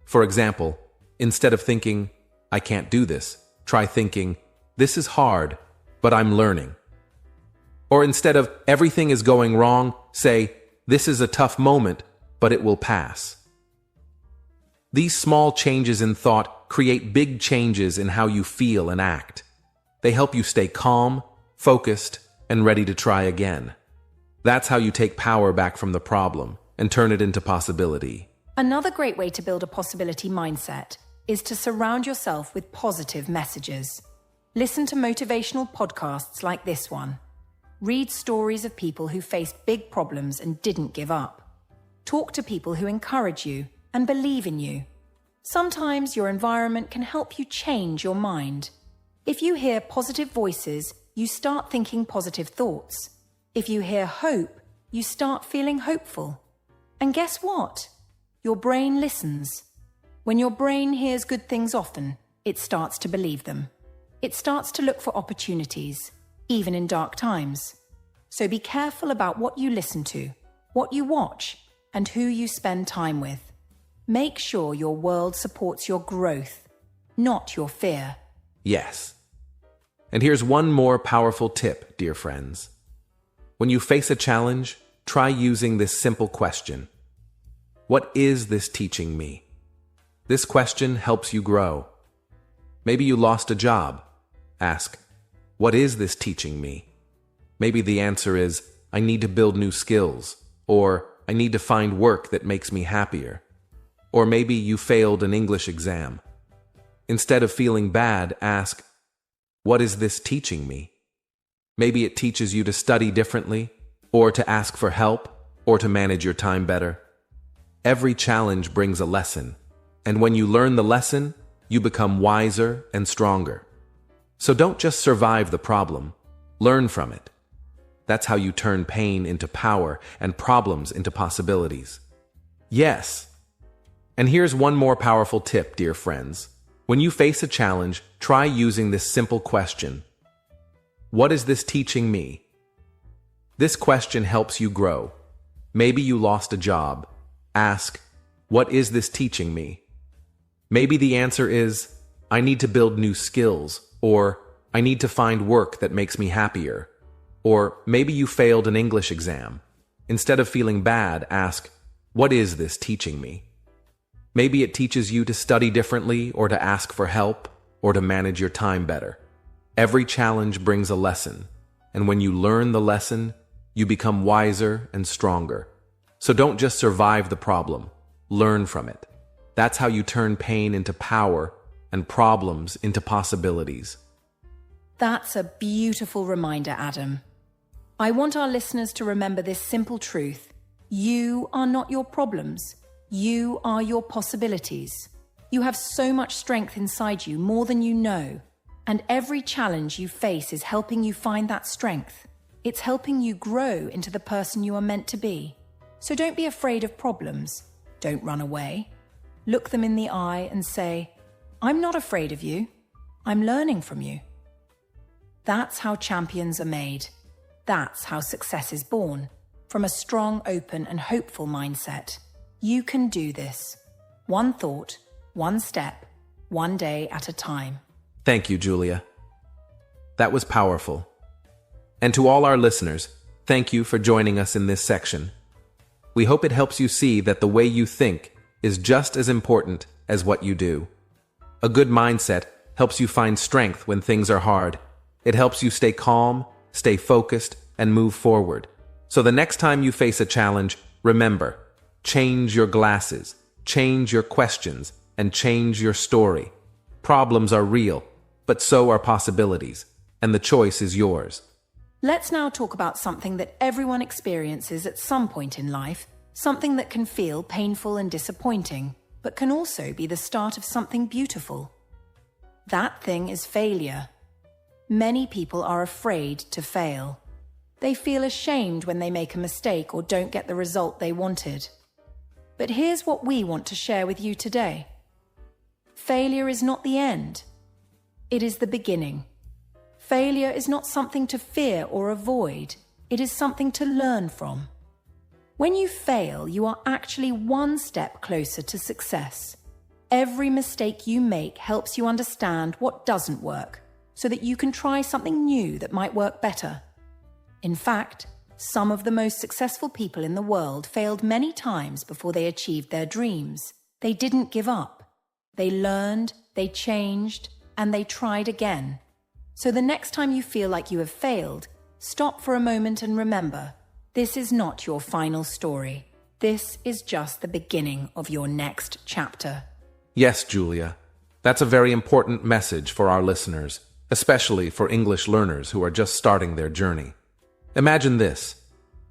For example, instead of thinking, "I can't do this," try thinking, "This is hard, but I'm learning." Or instead of "everything is going wrong," say, "This is a tough moment, but it will pass." These small changes in thought create big changes in how you feel and act. They help you stay calm, focused, and ready to try again. That's how you take power back from the problem and turn it into possibility. Another great way to build a possibility mindset is to surround yourself with positive messages. Listen to motivational podcasts like this one. Read stories of people who faced big problems and didn't give up. Talk to people who encourage you and believe in you. Sometimes your environment can help you change your mind. If you hear positive voices, you start thinking positive thoughts. If you hear hope, you start feeling hopeful. And guess what? Your brain listens. When your brain hears good things often, it starts to believe them. It starts to look for opportunities, even in dark times. So be careful about what you listen to, what you watch, and who you spend time with. Make sure your world supports your growth, not your fear. Yes. And here's one more powerful tip, dear friends. When you face a challenge, try using this simple question. What is this teaching me? This question helps you grow. Maybe you lost a job. Ask, what is this teaching me? Maybe the answer is, I need to build new skills, or I need to find work that makes me happier. Or maybe you failed an English exam. Instead of feeling bad, ask, what is this teaching me? Maybe it teaches you to study differently, or to ask for help, or to manage your time better. Every challenge brings a lesson, and when you learn the lesson, you become wiser and stronger. So don't just survive the problem, learn from it. That's how you turn pain into power and problems into possibilities. Yes. And here's one more powerful tip, dear friends. When you face a challenge, try using this simple question. What is this teaching me? This question helps you grow. Maybe you lost a job. Ask, what is this teaching me? Maybe the answer is, I need to build new skills, or I need to find work that makes me happier. Or maybe you failed an English exam. Instead of feeling bad, ask, what is this teaching me? Maybe it teaches you to study differently, or to ask for help, or to manage your time better. Every challenge brings a lesson, and when you learn the lesson, you become wiser and stronger. So don't just survive the problem, learn from it. That's how you turn pain into power and problems into possibilities. That's a beautiful reminder, Adam. I want our listeners to remember this simple truth. You are not your problems. You are your possibilities. You have so much strength inside you, more than you know. And every challenge you face is helping you find that strength. It's helping you grow into the person you are meant to be. So don't be afraid of problems. Don't run away. Look them in the eye and say, I'm not afraid of you. I'm learning from you. That's how champions are made. That's how success is born. From a strong, open, and hopeful mindset. You can do this. One thought, one step, one day at a time. Thank you, Julia. That was powerful. And to all our listeners, thank you for joining us in this section. We hope it helps you see that the way you think is just as important as what you do. A good mindset helps you find strength when things are hard. It helps you stay calm, stay focused, and move forward. So the next time you face a challenge, remember, change your glasses, change your questions, and change your story. Problems are real, but so are possibilities, and the choice is yours. Let's now talk about something that everyone experiences at some point in life, something that can feel painful and disappointing, but can also be the start of something beautiful. That thing is failure. Many people are afraid to fail. They feel ashamed when they make a mistake or don't get the result they wanted. But here's what we want to share with you today. Failure is not the end. It is the beginning. Failure is not something to fear or avoid. It is something to learn from. When you fail, you are actually one step closer to success. Every mistake you make helps you understand what doesn't work, so that you can try something new that might work better. In fact, some of the most successful people in the world failed many times before they achieved their dreams. They didn't give up. They learned, they changed, and they tried again. So the next time you feel like you have failed, stop for a moment and remember, this is not your final story. This is just the beginning of your next chapter. Yes, Julia. That's a very important message for our listeners, especially for English learners who are just starting their journey. Imagine this.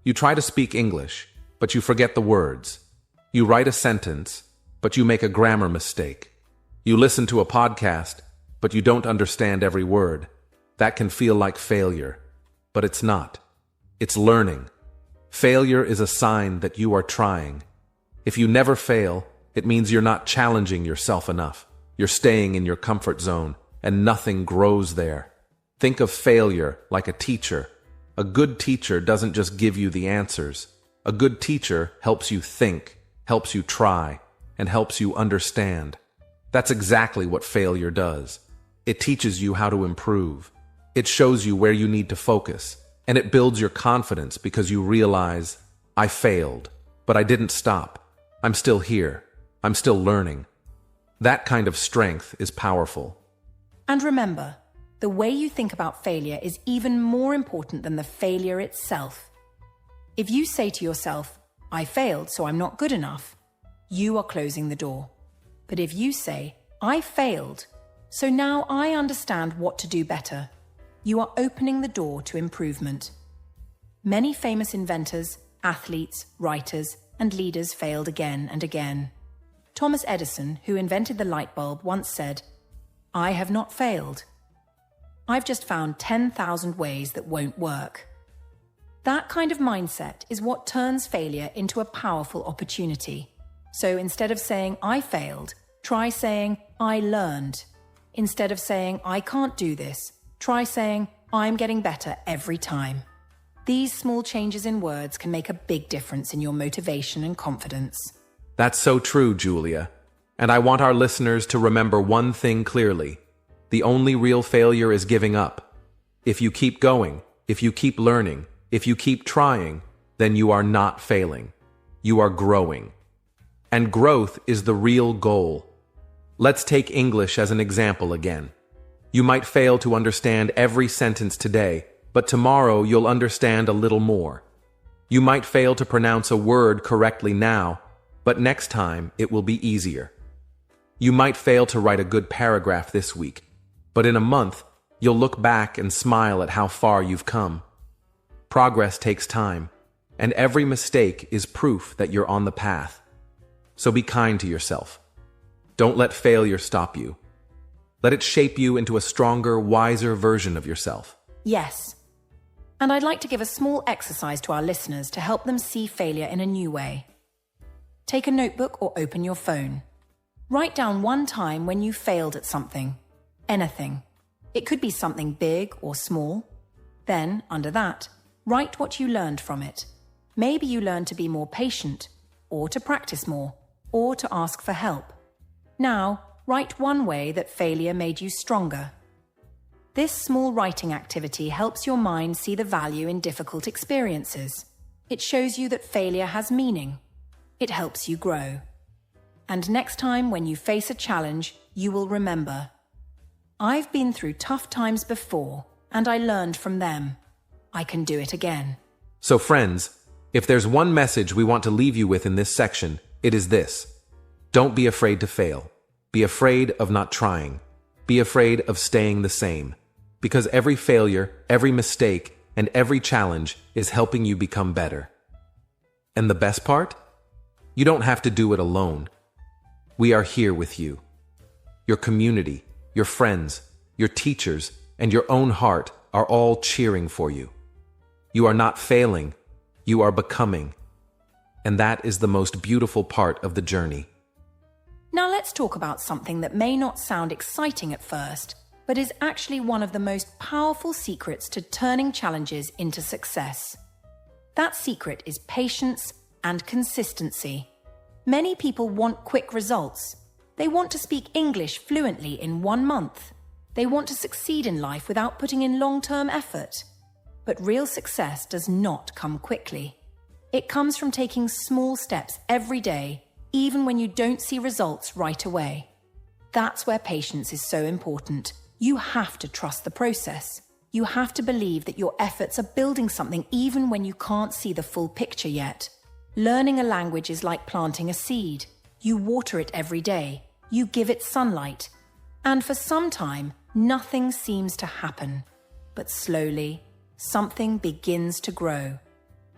You try to speak English, but you forget the words. You write a sentence, but you make a grammar mistake. You listen to a podcast, but you don't understand every word. That can feel like failure, but it's not. It's learning. Failure is a sign that you are trying. If you never fail, it means you're not challenging yourself enough. You're staying in your comfort zone, and nothing grows there. Think of failure like a teacher. A good teacher doesn't just give you the answers. A good teacher helps you think, helps you try, and helps you understand. That's exactly what failure does. It teaches you how to improve. It shows you where you need to focus, and it builds your confidence because you realize, I failed, but I didn't stop. I'm still here. I'm still learning. That kind of strength is powerful. And remember, the way you think about failure is even more important than the failure itself. If you say to yourself, I failed, so I'm not good enough, you are closing the door. But if you say, I failed, so now I understand what to do better, you are opening the door to improvement. Many famous inventors, athletes, writers, and leaders failed again and again. Thomas Edison, who invented the light bulb, once said, I have not failed. I've just found 10,000 ways that won't work. That kind of mindset is what turns failure into a powerful opportunity. So instead of saying, I failed, try saying, I learned. Instead of saying, I can't do this, try saying, I'm getting better every time. These small changes in words can make a big difference in your motivation and confidence. That's so true, Julia. And I want our listeners to remember one thing clearly. The only real failure is giving up. If you keep going, if you keep learning, if you keep trying, then you are not failing. You are growing. And growth is the real goal. Let's take English as an example again. You might fail to understand every sentence today, but tomorrow you'll understand a little more. You might fail to pronounce a word correctly now, but next time it will be easier. You might fail to write a good paragraph this week, but in a month You'll look back and smile at how far you've come. Progress takes time, and every mistake is proof that you're on the path. So be kind to yourself. Don't let failure stop you. Let it shape you into a stronger, wiser version of yourself. Yes. And I'd like to give a small exercise to our listeners to help them see failure in a new way. Take a notebook or open your phone. Write down one time when you failed at something. Anything. It could be something big or small. Then, under that, write what you learned from it. Maybe you learned to be more patient, or to practice more, or to ask for help. Now, write one way that failure made you stronger. This small writing activity helps your mind see the value in difficult experiences. It shows you that failure has meaning. It helps you grow. And next time when you face a challenge, you will remember, I've been through tough times before, and I learned from them. I can do it again. So friends, if there's one message we want to leave you with in this section, it is this. Don't be afraid to fail. Be afraid of not trying. Be afraid of staying the same. Because every failure, every mistake, and every challenge is helping you become better. And the best part? You don't have to do it alone. We are here with you. Your community, your friends, your teachers, and your own heart are all cheering for you. You are not failing, you are becoming. And that is the most beautiful part of the journey. Now let's talk about something that may not sound exciting at first, but is actually one of the most powerful secrets to turning challenges into success. That secret is patience and consistency. Many people want quick results. They want to speak English fluently in 1 month. They want to succeed in life without putting in long-term effort. But real success does not come quickly. It comes from taking small steps every day, even when you don't see results right away. That's where patience is so important. You have to trust the process. You have to believe that your efforts are building something even when you can't see the full picture yet. Learning a language is like planting a seed. You water it every day. You give it sunlight. And for some time, nothing seems to happen. But slowly, something begins to grow.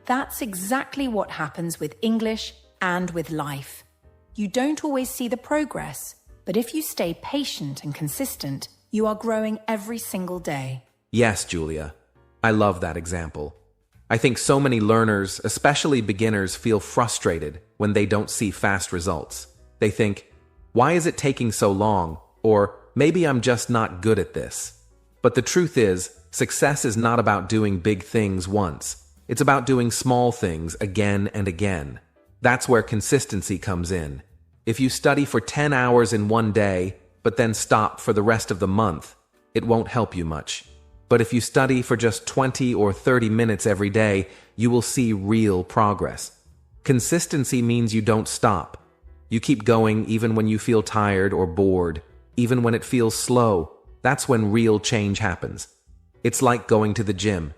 That's exactly what happens with English and with life. You don't always see the progress, but if you stay patient and consistent, you are growing every single day. Yes, Julia. I love that example. I think so many learners, especially beginners, feel frustrated when they don't see fast results. They think, why is it taking so long? Or maybe I'm just not good at this. But the truth is, success is not about doing big things once. It's about doing small things again and again. That's where consistency comes in. If you study for 10 hours in one day, but then stop for the rest of the month, it won't help you much. But if you study for just 20 or 30 minutes every day, you will see real progress. Consistency means you don't stop. You keep going even when you feel tired or bored, even when it feels slow. That's when real change happens. It's like going to the gym.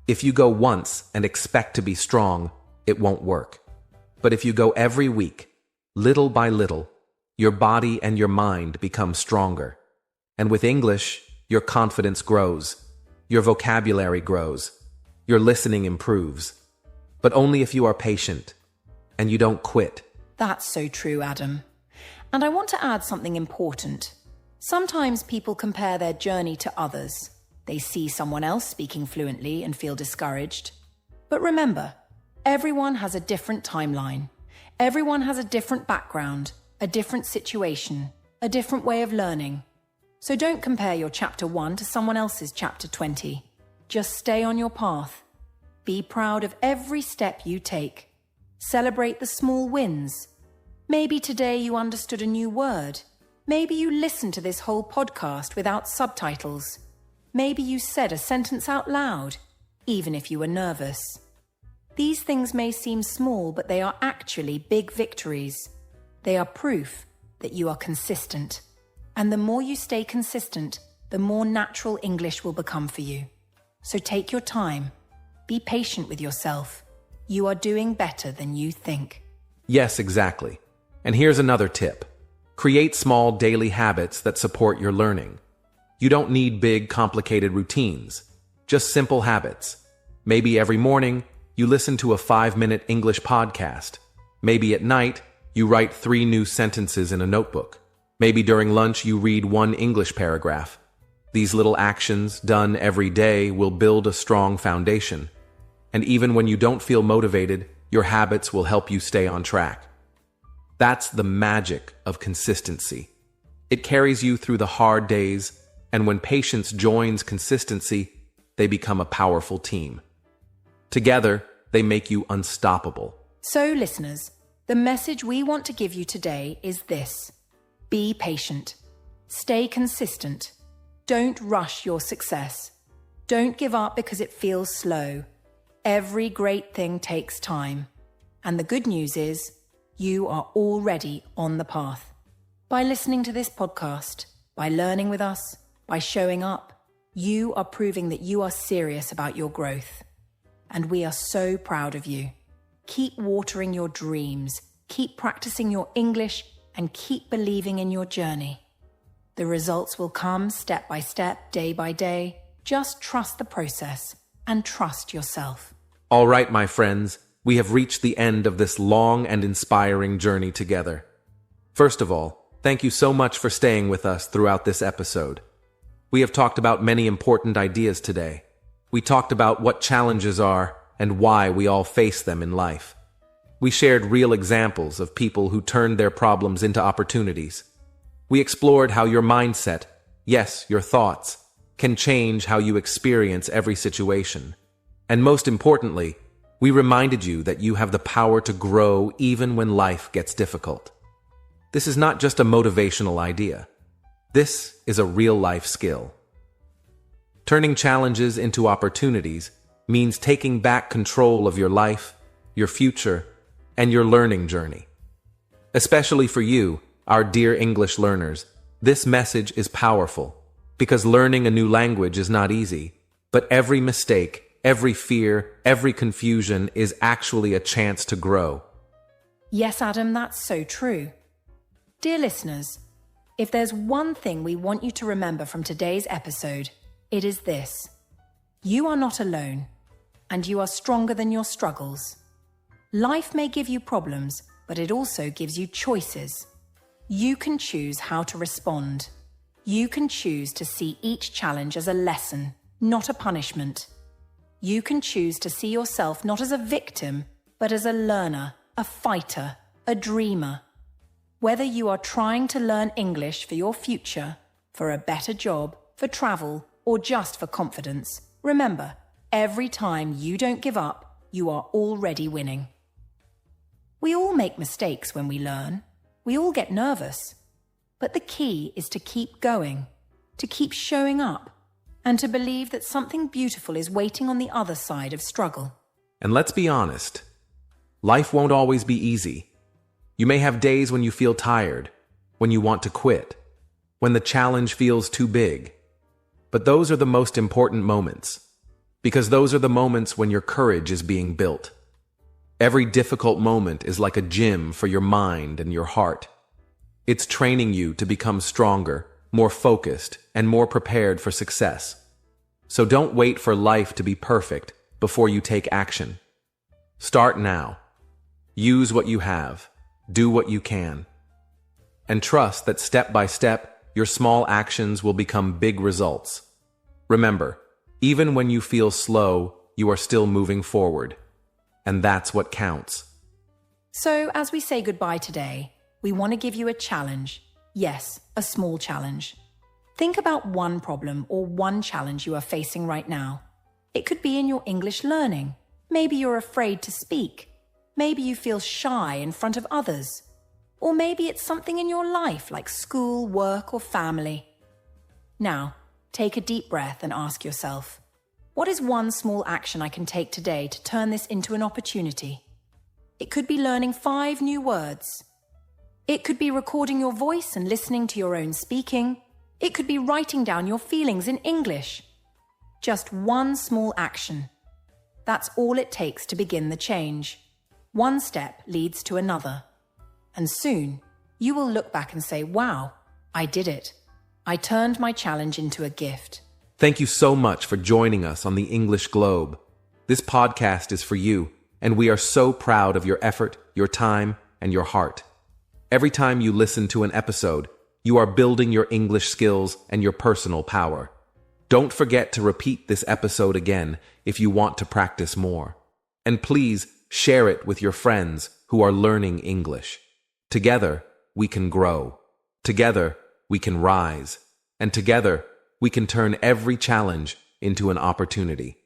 If you go once and expect to be strong, it won't work. But if you go every week, little by little, your body and your mind become stronger. And with English, your confidence grows. Your vocabulary grows. Your listening improves. But only if you are patient and you don't quit. That's so true, Adam. And I want to add something important. Sometimes people compare their journey to others. They see someone else speaking fluently and feel discouraged. But remember, everyone has a different timeline. Everyone has a different background, a different situation, a different way of learning. So don't compare your chapter 1 to someone else's chapter 20. Just stay on your path. Be proud of every step you take. Celebrate the small wins. Maybe today you understood a new word. Maybe you listened to this whole podcast without subtitles. Maybe you said a sentence out loud, even if you were nervous. These things may seem small, but they are actually big victories. They are proof that you are consistent. And the more you stay consistent, the more natural English will become for you. So take your time. Be patient with yourself. You are doing better than you think. Yes, exactly. And here's another tip. Create small daily habits that support your learning. You don't need big, complicated routines, just simple habits. Maybe every morning, you listen to a 5-minute English podcast. Maybe at night, you write 3 new sentences in a notebook. Maybe during lunch, you read 1 English paragraph. These little actions, done every day, will build a strong foundation. And even when you don't feel motivated, your habits will help you stay on track. That's the magic of consistency. It carries you through the hard days, and when patience joins consistency, they become a powerful team. Together, they make you unstoppable. So, listeners, the message we want to give you today is this. Be patient. Stay consistent. Don't rush your success. Don't give up because it feels slow. Every great thing takes time. And the good news is, you are already on the path. By listening to this podcast, by learning with us, by showing up, you are proving that you are serious about your growth. And we are so proud of you. Keep watering your dreams, keep practicing your English, and keep believing in your journey. The results will come step by step, day by day. Just trust the process and trust yourself. All right, my friends, we have reached the end of this long and inspiring journey together. First of all, thank you so much for staying with us throughout this episode. We have talked about many important ideas today. We talked about what challenges are and why we all face them in life. We shared real examples of people who turned their problems into opportunities. We explored how your mindset, yes, your thoughts, can change how you experience every situation. And most importantly, we reminded you that you have the power to grow even when life gets difficult. This is not just a motivational idea. This is a real-life skill. Turning challenges into opportunities means taking back control of your life, your future, and your learning journey. Especially for you, our dear English learners, this message is powerful because learning a new language is not easy, but every mistake, every fear, every confusion is actually a chance to grow. Yes, Adam, that's so true. Dear listeners, if there's one thing we want you to remember from today's episode, it is this. You are not alone, and you are stronger than your struggles. Life may give you problems, but it also gives you choices. You can choose how to respond. You can choose to see each challenge as a lesson, not a punishment. You can choose to see yourself not as a victim, but as a learner, a fighter, a dreamer. Whether you are trying to learn English for your future, for a better job, for travel, or just for confidence, remember, every time you don't give up, you are already winning. We all make mistakes when we learn. We all get nervous. But the key is to keep going, to keep showing up, and to believe that something beautiful is waiting on the other side of struggle. And let's be honest, life won't always be easy. You may have days when you feel tired, when you want to quit, when the challenge feels too big. But those are the most important moments, because those are the moments when your courage is being built. Every difficult moment is like a gym for your mind and your heart. It's training you to become stronger, more focused, and more prepared for success. So don't wait for life to be perfect before you take action. Start now. Use what you have. Do what you can. And trust that step by step, your small actions will become big results. Remember, even when you feel slow, you are still moving forward. And that's what counts. So, as we say goodbye today, we want to give you a challenge. Yes, a small challenge. Think about one problem or one challenge you are facing right now. It could be in your English learning. Maybe you're afraid to speak. Maybe you feel shy in front of others. Or maybe it's something in your life like school, work, or family. Now, take a deep breath and ask yourself, what is one small action I can take today to turn this into an opportunity? It could be learning 5 new words. It could be recording your voice and listening to your own speaking. It could be writing down your feelings in English. Just one small action. That's all it takes to begin the change. One step leads to another. And soon, you will look back and say, wow, I did it. I turned my challenge into a gift. Thank you so much for joining us on the English Globe. This podcast is for you, and we are so proud of your effort, your time, and your heart. Every time you listen to an episode, you are building your English skills and your personal power. Don't forget to repeat this episode again if you want to practice more. And please share it with your friends who are learning English. Together, we can grow. Together, we can rise. And together, we can turn every challenge into an opportunity.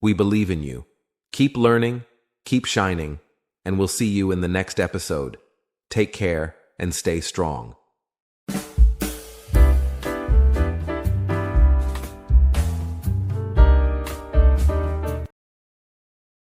We believe in you. Keep learning, keep shining, and we'll see you in the next episode. Take care and stay strong.